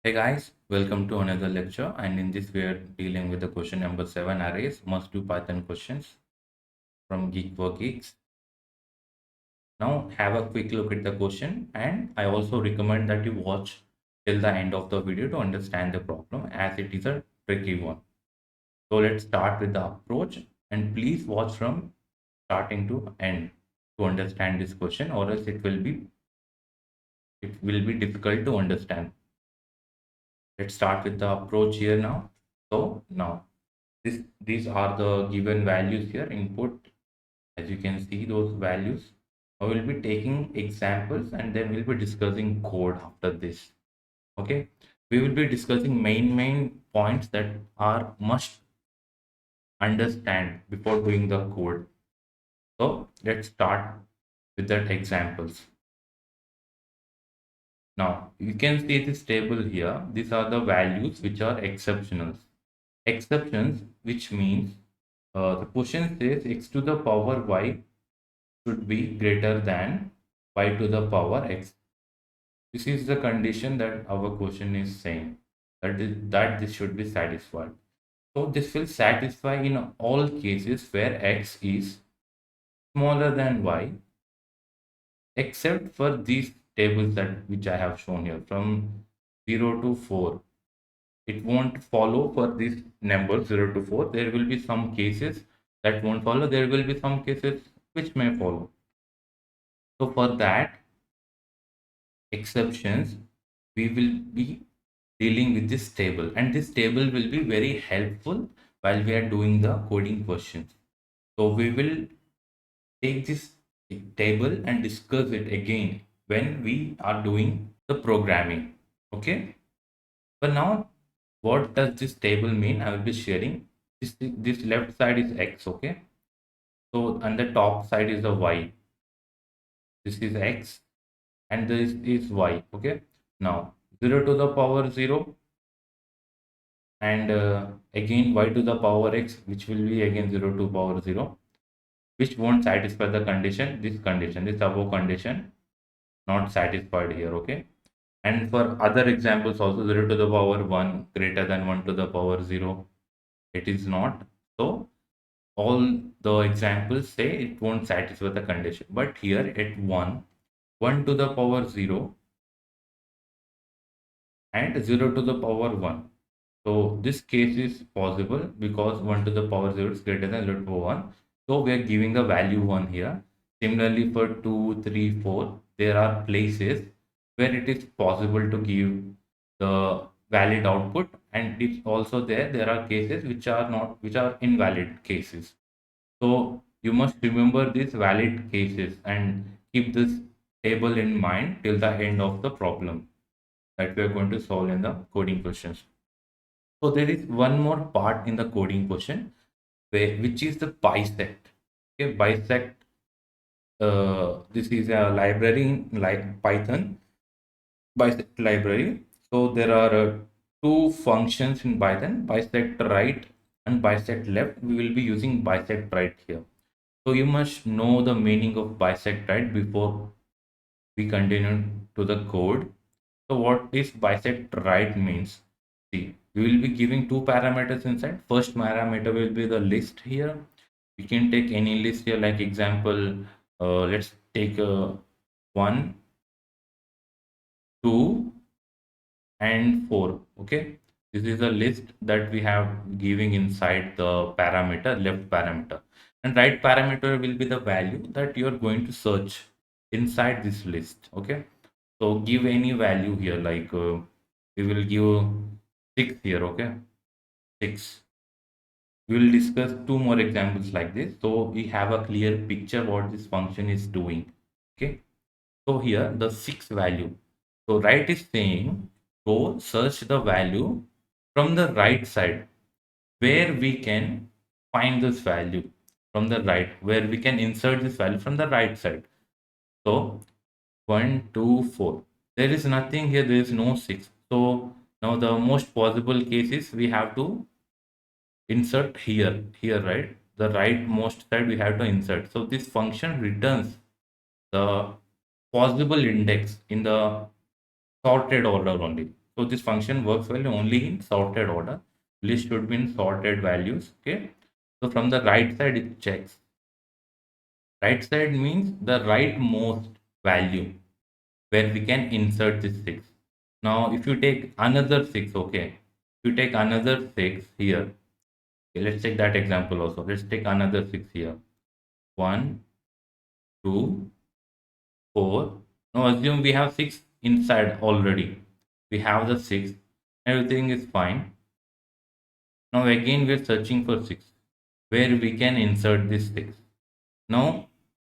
Hey guys, welcome to another lecture, and in this we are dealing with the question number 7 arrays must do Python questions from Geeks. Now have a quick look at the question, and I also recommend that you watch till the end of the video to understand the problem as it is a tricky one. So let's start with the approach, and please watch from starting to end to understand this question, or else it will be difficult to understand. Let's start with the approach here now. So now these are the given values here input. As you can see those values, I will be taking examples and then we'll be discussing code after this. Okay, we will be discussing main points that are must understand before doing the code. So let's start with that examples. Now you can see this table here. These are the values which are exceptionals. Exceptions, which means the question says x to the power y should be greater than y to the power x. This is the condition that our question is saying that this should be satisfied. So this will satisfy in all cases where x is smaller than y, except for these tables that which I have shown here from 0 to 4. It won't follow for this number 0 to 4. There will be some cases that won't follow. There will be some cases which may follow. So for that exceptions, we will be dealing with this table, and this table will be very helpful while we are doing the coding questions. So we will take this table and discuss it again when we are doing the programming. Okay, but now what does this table mean? I will be sharing this left side is x. Okay, so on the top side is the y. This is x and this is y. Okay, now 0 to the power 0 and again y to the power x, which will be again 0 to power 0, which won't satisfy the condition, this above condition not satisfied here. Okay, and for other examples also 0 to the power 1 greater than 1 to the power 0, it is not. So all the examples say it won't satisfy the condition, but here at 1 to the power 0 and 0 to the power 1. So this case is possible because 1 to the power 0 is greater than 0 to the power 1. So we are giving the value 1 here. Similarly for 2, 3, 4, there are places where it is possible to give the valid output, and it's also there are cases which are not, which are invalid cases. So you must remember these valid cases and keep this table in mind till the end of the problem that we are going to solve in the coding questions. So there is one more part in the coding question which is the bisect. Okay, bisect. This is a library in like Python, bisect library. So there are two functions in Python: bisect right and bisect left. We will be using bisect right here. So you must know the meaning of bisect right before we continue to the code. So what is bisect right means? See, we will be giving two parameters inside. First parameter will be the list here. We can take any list here, like example, let's take 1, 2, and 4. Okay, this is a list that we have giving inside the parameter, left parameter, and right parameter will be the value that you are going to search inside this list. Okay, so give any value here, like we will give 6 here. Okay, 6. We will discuss two more examples like this, so we have a clear picture what this function is doing. Okay, so here the 6 value. So right is saying go search the value from the right side where we can find this value from the right, where we can insert this value from the right side. So 1, 2, 4. There is nothing here, there is no 6. So now the most possible case is we have to insert here, right? The right most side we have to insert. So this function returns the possible index in the sorted order only. So this function works well only in sorted order. List should be in sorted values. Okay. So from the right side, it checks. Right side means the rightmost value where we can insert this 6. Now, if you take another 6, okay, if you take another 6 here, okay, let's take that example also. Let's take another 6 here. 1, 2, 4. Now, assume we have 6 inside already. We have the 6. Everything is fine. Now, again, we're searching for 6 where we can insert this 6. Now,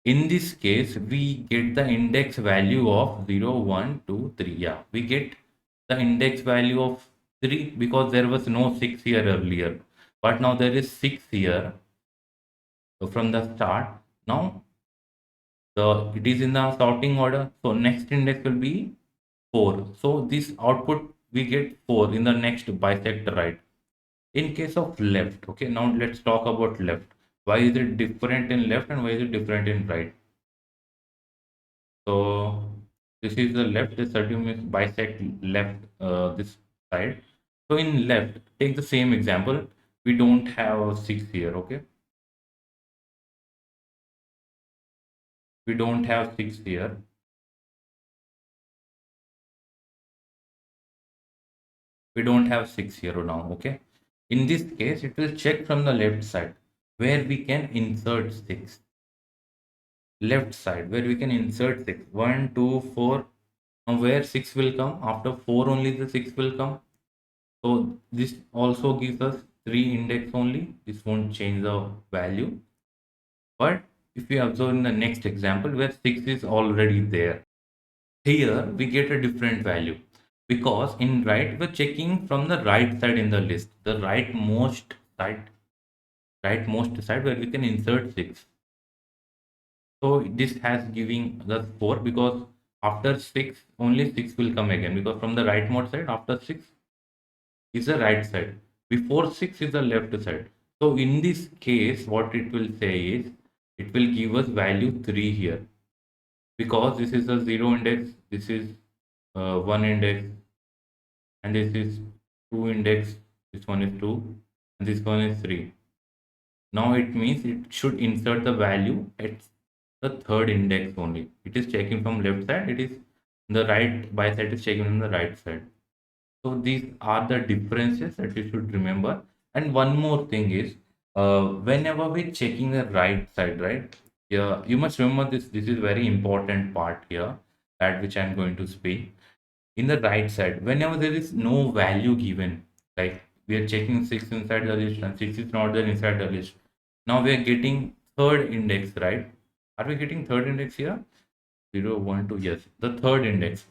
in this case, we get the index value of 0, 1, 2, 3. Yeah, we get the index value of 3 because there was no 6 here earlier. But now there is 6 here. So from the start, now it is in the sorting order. So next index will be 4. So this output we get 4 in the next bisect right. In case of left, okay, now let's talk about left. Why is it different in left and why is it different in right? So this is the left, this assume is bisect left this side. So in left, take the same example. We don't have 6 here, okay? We don't have 6 here. We don't have 6 here now, okay? In this case, it will check from the left side where we can insert 6. Left side where we can insert 6. 1, 2, 4. Now where 6 will come? After 4 only the 6 will come. So this also gives us 3 index only. This won't change the value. But if we observe in the next example where 6 is already there, here we get a different value because in right we're checking from the right side in the list, the rightmost side where we can insert 6. So this has giving the 4 because after 6 only 6 will come again because from the rightmost side after 6 is the right side. Before 6 is the left side. So in this case, what it will say is, it will give us value 3 here. Because this is a 0 index, this is 1 index, and this is 2 index, this one is 2, and this one is 3. Now it means it should insert the value at the third index only. It is checking from left side, it is the right by side is checking from the right side. So these are the differences that you should remember. And one more thing is, whenever we're checking the right side, right? Yeah, you must remember this. This is very important part here, that which I'm going to speak. In the right side, whenever there is no value given, like we are checking 6 inside the list and 6 is not there inside the list. Now we are getting third index, right? Are we getting third index here? 0, 1, 2, yes, the third index.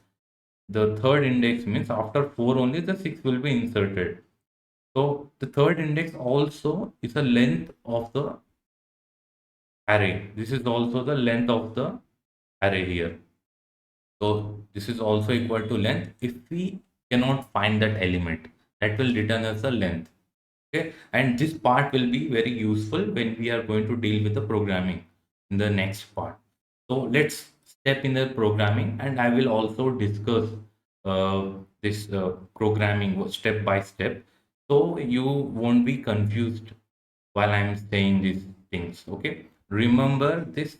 The third index means after 4 only the 6 will be inserted. So the third index also is the length of the array. This is also the length of the array here. So this is also equal to length. If we cannot find that element, that will return as the length. Okay, and this part will be very useful when we are going to deal with the programming in the next part. So let's step in the programming, and I will also discuss this programming step by step, so you won't be confused while I'm saying these things. Okay, remember this.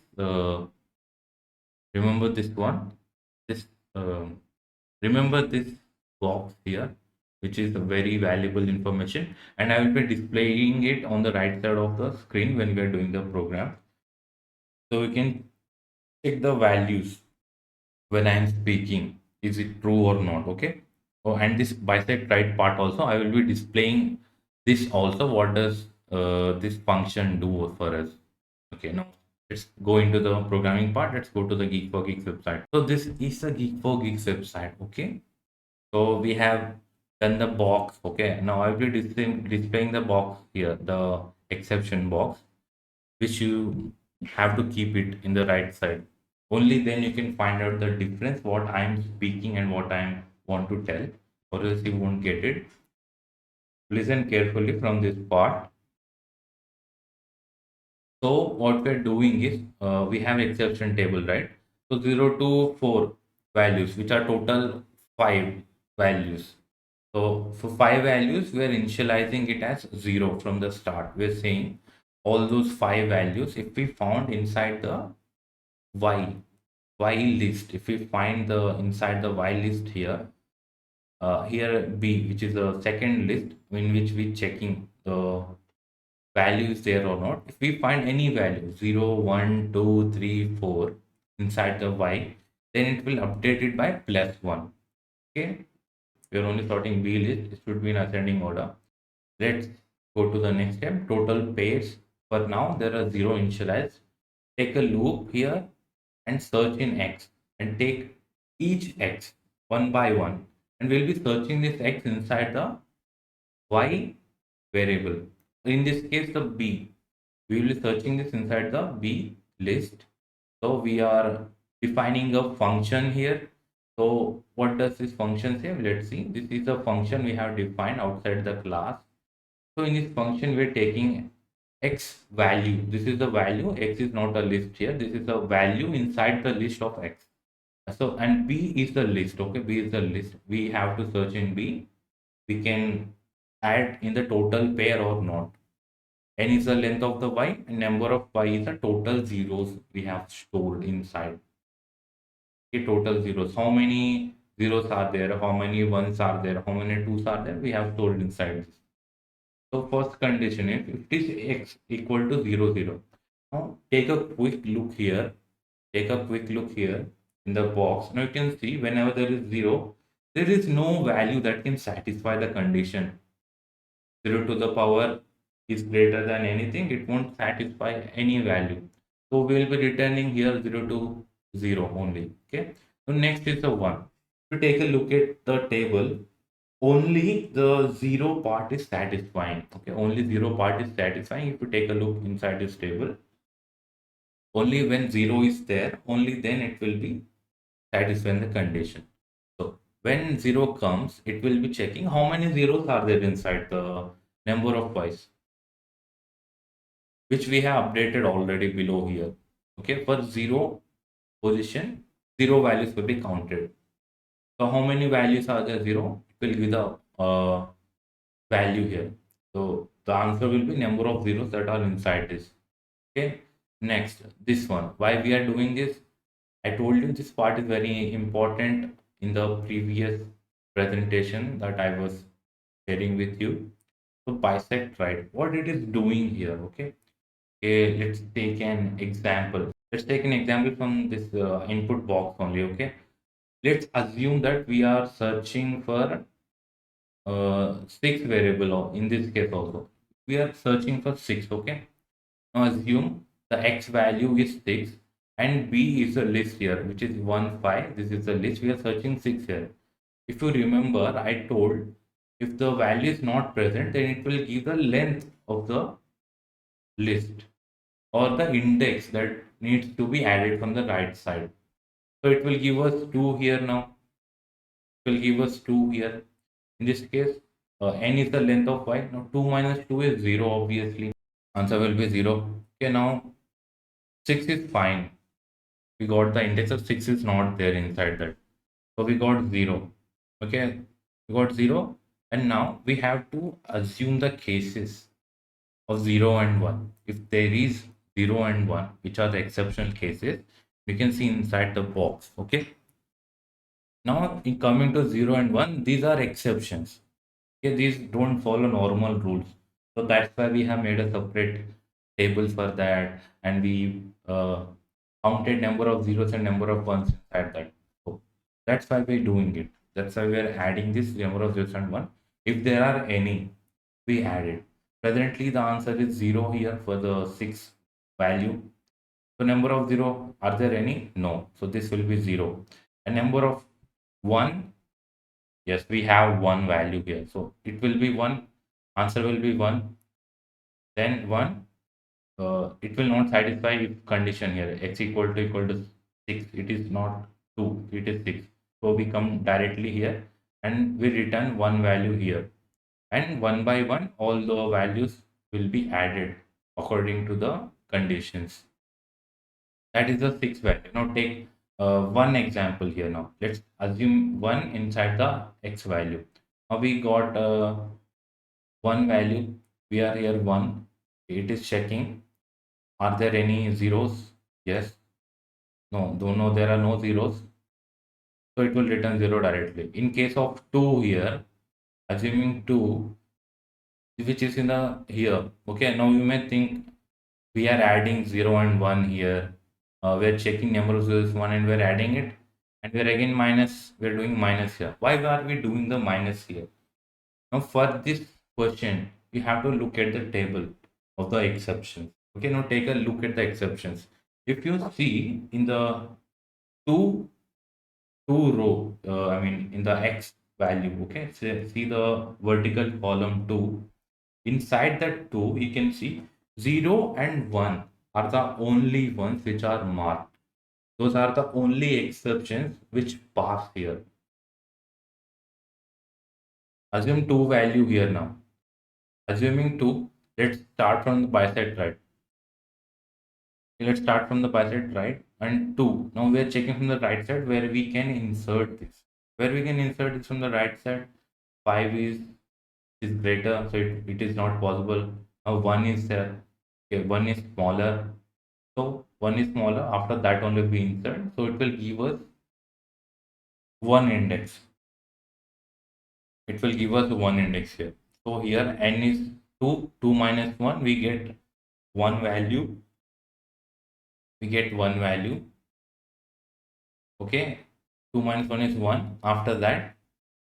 Remember this one. This. um Remember this box here, which is very valuable information, and I will be displaying it on the right side of the screen when we are doing the program. So we can check the values when I am speaking. Is it true or not? Okay. Oh, and this bisect right part also, I will be displaying this also. What does this function do for us? Okay, now let's go into the programming part. Let's go to the Geek for Geeks website. So this is the Geek for Geeks website. Okay. So we have done the box. Okay, now I will be displaying the box here, the exception box, which you have to keep it in the right side. Only then you can find out the difference what I am speaking and what I want to tell, or else you won't get it. Listen carefully from this part. So what we're doing is we have exception table, right? So 0 to 4 values, which are total 5 values. So for 5 values, we are initializing it as 0 from the start. We're saying all those 5 values, if we found inside the while list, if we find the inside the while list here, here B, which is the second list in which we checking the value is there or not. If we find any value 0, 1, 2, 3, 4 inside the Y, then it will update it by +1. Okay, we are only sorting B list. It should be in ascending order. Let's go to the next step. Total pairs. For now, there are 0 initialized. Take a loop here and search in X and take each X one by one. And we'll be searching this X inside the Y variable. In this case, the B. We will be searching this inside the B list. So we are defining a function here. So what does this function say? Let's see. This is a function we have defined outside the class. So in this function, we're taking X value. This is the value. X is not a list here. This is a value inside the list of X. So, and B is the list. Okay, B is the list. We have to search in B. We can add in the total pair or not. N is the length of the Y, and number of Y is the total zeros we have stored inside. Okay, total zeros. How many zeros are there? How many ones are there? How many twos are there? We have stored inside this. So first condition is if it is X equal to 0, 0. Now take a quick look here. Take a quick look here in the box. Now you can see whenever there is 0, there is no value that can satisfy the condition. 0 to the power is greater than anything, it won't satisfy any value. So we will be returning here 0 to 0 only. Okay. So next is the 1. To take a look at the table, only the 0 part is satisfying. Okay, only 0 part is satisfying. If you take a look inside this table, only when 0 is there, only then it will be satisfying the condition. So when 0 comes, it will be checking how many zeros are there inside the number of Y's, which we have updated already below here. Okay, for 0 position, 0 values will be counted. So how many values are there? 0. It will give the value here. So the answer will be number of zeros that are inside this. Okay. Next, this one. Why we are doing this? I told you this part is very important in the previous presentation that I was sharing with you. So bisect right. What it is doing here? Okay. Okay, let's take an example. Let's take an example from this input box only. Okay. Let's assume that we are searching for six variable, or in this case also we are searching for six. Okay, now assume the x value is 6 and b is a list here which is 1 5. This is the list, we are searching 6 here. If you remember, I told if the value is not present, then it will give the length of the list or the index that needs to be added from the right side. So it will give us 2 here. Now it will give us 2 here. In this case, n is the length of y. Now 2 minus 2 is 0, obviously. Answer will be 0. Okay, now 6 is fine. We got the index of 6 is not there inside that. So we got 0. Okay, we got 0. And now we have to assume the cases of 0 and 1. If there is 0 and 1, which are the exceptional cases, we can see inside the box. Okay. Now in coming to 0 and 1, these are exceptions. Okay, these don't follow normal rules. So that's why we have made a separate table for that, and we counted number of zeros and number of ones inside that. So that's why we're doing it. That's why we're adding this number of zeros and one. If there are any, we add it. Presently, the answer is 0 here for the 6 value. So number of 0, are there any? No. So this will be 0. And number of 1, yes, we have one value here. So it will be 1. Answer will be 1. Then 1. It will not satisfy if condition here x equal to 6. It is not 2. It is 6. So we come directly here and we return one value here. And one by one, all the values will be added according to the conditions. That is the 6 value. Now take one example here. Now let's assume 1 inside the x value. Now we got one value. We are here one. It is checking. Are there any zeros? Yes. No. Don't know. There are no zeros. So it will return zero directly. In case of two here, assuming two, which is in the here. Okay. Now you may think we are adding 0 and 1 here. We are checking number of zeros 1 and we are adding it, and we are again minus, we are doing minus here. Why are we doing the minus here? Now for this question we have to look at the table of the exceptions. Okay, now take a look at the exceptions. If you see in the two two row, I mean in the x value, okay, so see the vertical column 2. Inside that 2, you can see 0 and 1 are the only ones which are marked. Those are the only exceptions which pass here. Assume 2 value here now. Assuming 2, let's start from the bisect right. Let's start from the bisect right and 2. Now we are checking from the right side where we can insert this. Where we can insert this from the right side, 5 is greater, so it is not possible. Now 1 is there. Okay, 1 is smaller. So 1 is smaller, after that only we insert. So it will give us one index. It will give us one index here. So here n is 2, 2 minus 1, we get one value. We get one value. Okay, 2 minus 1 is 1. After that,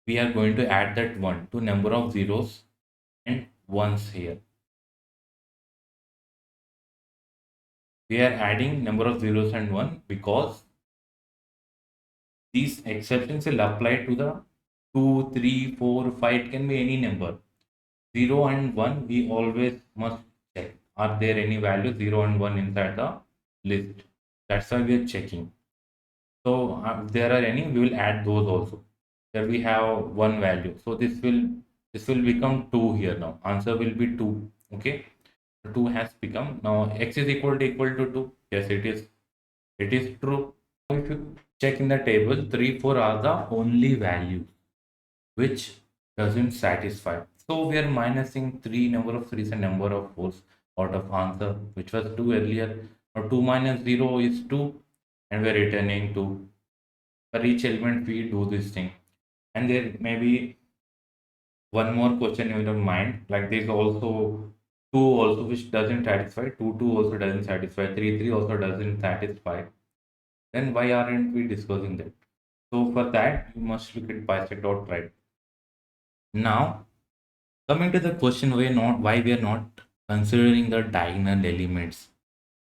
we are going to add that 1 to number of zeros and ones here. We are adding number of zeros and 1 because these exceptions will apply to the 2, 3, 4, 5. It can be any number. 0 and 1, we always must check. Are there any values 0 and 1 inside the list? That's why we are checking. So if there are any, we will add those also. Here we have one value. So this will become 2 here now. Answer will be 2. Okay. 2 has become, now x is equal to 2. Yes, it is. It is true. If you check in the table, 3, 4 are the only values which doesn't satisfy. So we are minusing 3 number of 3s and number of 4s out of answer, which was 2 earlier. Now 2 minus 0 is 2, and we are returning 2. For each element we do this thing. And there may be one more question in your mind, like this also 2 also which doesn't satisfy, 2 2 also doesn't satisfy, 3 3 also doesn't satisfy. Then why aren't we discussing that? So for that you must look at bisect dot right. Now coming to the question, why we are not considering the diagonal elements.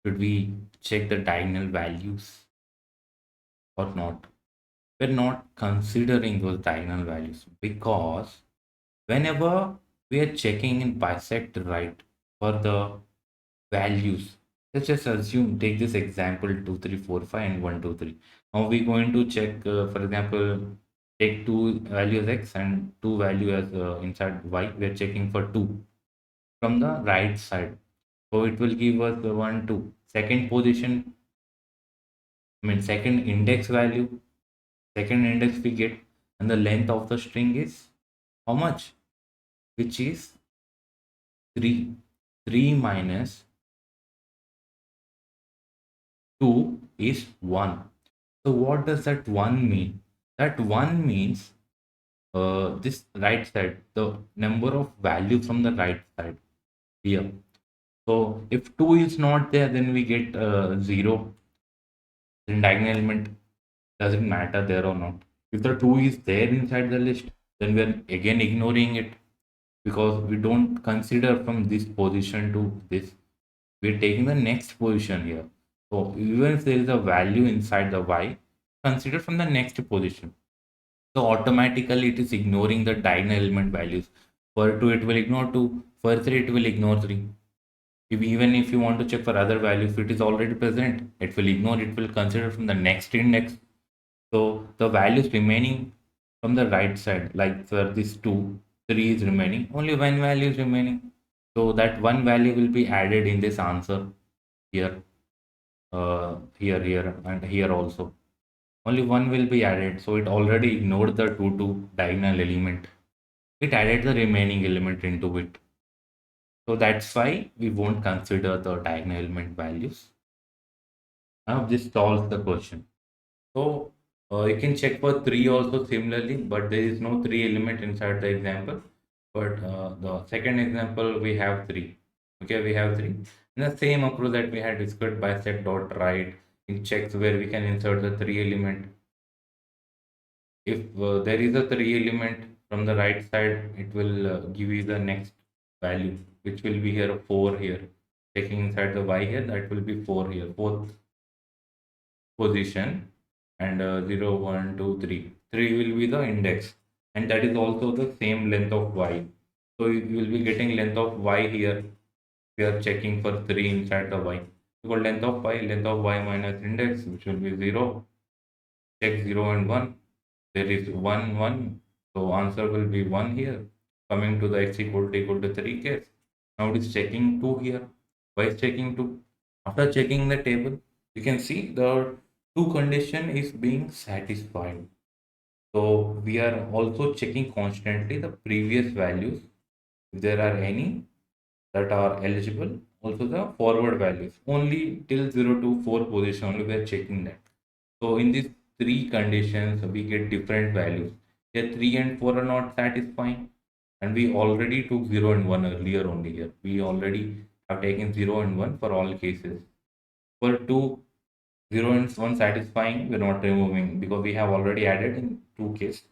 Should we check the diagonal values or not? We're not considering those diagonal values because whenever we are checking in bisect right for the values, let's just assume, take this example 2 3 4 5 and 1 2 3. Now we're going to check, for example, take two values x and two value as inside y. We are checking for 2 from the right side, so it will give us the 1 2 second position, I mean second index value, second index we get, and the length of the string is how much, which is 3. 3 minus 2 is 1. So what does that 1 mean? That 1 means this right side, the number of value from the right side here. So if 2 is not there, then we get 0. Then diagonal element doesn't matter there or not. If the 2 is there inside the list, then we are again ignoring it because we don't consider from this position to this. We're taking the next position here. So even if there is a value inside the y, consider from the next position. So automatically it is ignoring the diagonal element values. For 2 it will ignore 2, for 3 it will ignore 3. Even if you want to check for other values, if it is already present, it will ignore, it will consider from the next index. So the values remaining from the right side, like for this 2, 3 is remaining, only one value is remaining. So that one value will be added in this answer here, here, and here also. Only one will be added. So it already ignored the 2 2 diagonal element. it added the remaining element into it. So that's why we won't consider the diagonal element values. Now this solves the question. So you can check for 3 also similarly, but there is no 3 element inside the example. But the second example, we have 3. Okay, we have 3. And the same approach that we had discussed, bisect dot right in checks where we can insert the 3 element. If there is a 3 element from the right side, it will give you the next value, which will be here 4 here. Checking inside the y here, that will be 4 here, fourth position, and 0, 1, 2, 3. 3 will be the index, and that is also the same length of y. So you will be getting length of y here. We are checking for 3 inside the y. So length of y minus index, which will be 0. Check 0 and 1. There is 1, 1. So answer will be 1 here. Coming to the x equal to 3 case. Now it is checking 2 here. Why is checking 2? After checking the table, you can see the 2 condition is being satisfied. So we are also checking constantly the previous values. If there are any that are eligible, also the forward values. Only till 0 to 4 position only we are checking that. So in these 3 conditions, we get different values. Here 3 and 4 are not satisfying, and we already took 0 and 1 earlier only here. We already have taken 0 and 1 for all cases. For 2, 0 and 1 satisfying, we're not removing because we have already added in 2 cases.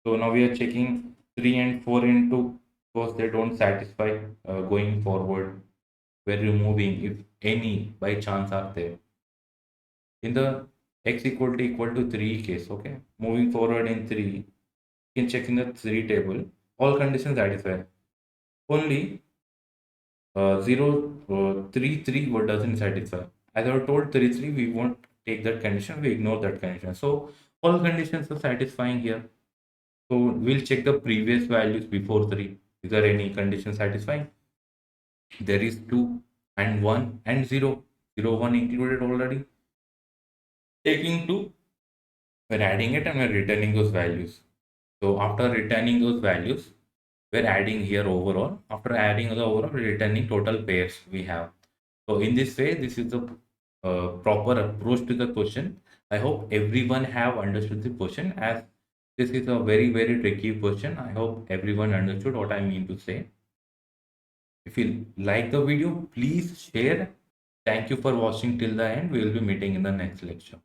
So now we are checking 3 and 4 into, because they don't satisfy going forward. We're removing if any by chance are there. In the x equal to 3 case, okay? Moving forward in 3, you can check in the 3 table. All conditions satisfy. Only 0, 3, 3 what doesn't satisfy. As I told 3, 3, we won't take that condition, we ignore that condition. So all conditions are satisfying here. So we'll check the previous values before 3. Is there any condition satisfying? There is 2 and 1 and 0. 0, 1 included already. Taking 2, we're adding it and we're returning those values. So after returning those values, we're adding here overall. After adding the overall, we're returning total pairs we have. So in this way, this is the proper approach to the question. I hope everyone have understood the question, as this is a very, very tricky question. I hope everyone understood what I mean to say. If you like the video, please share. Thank you for watching till the end. We will be meeting in the next lecture.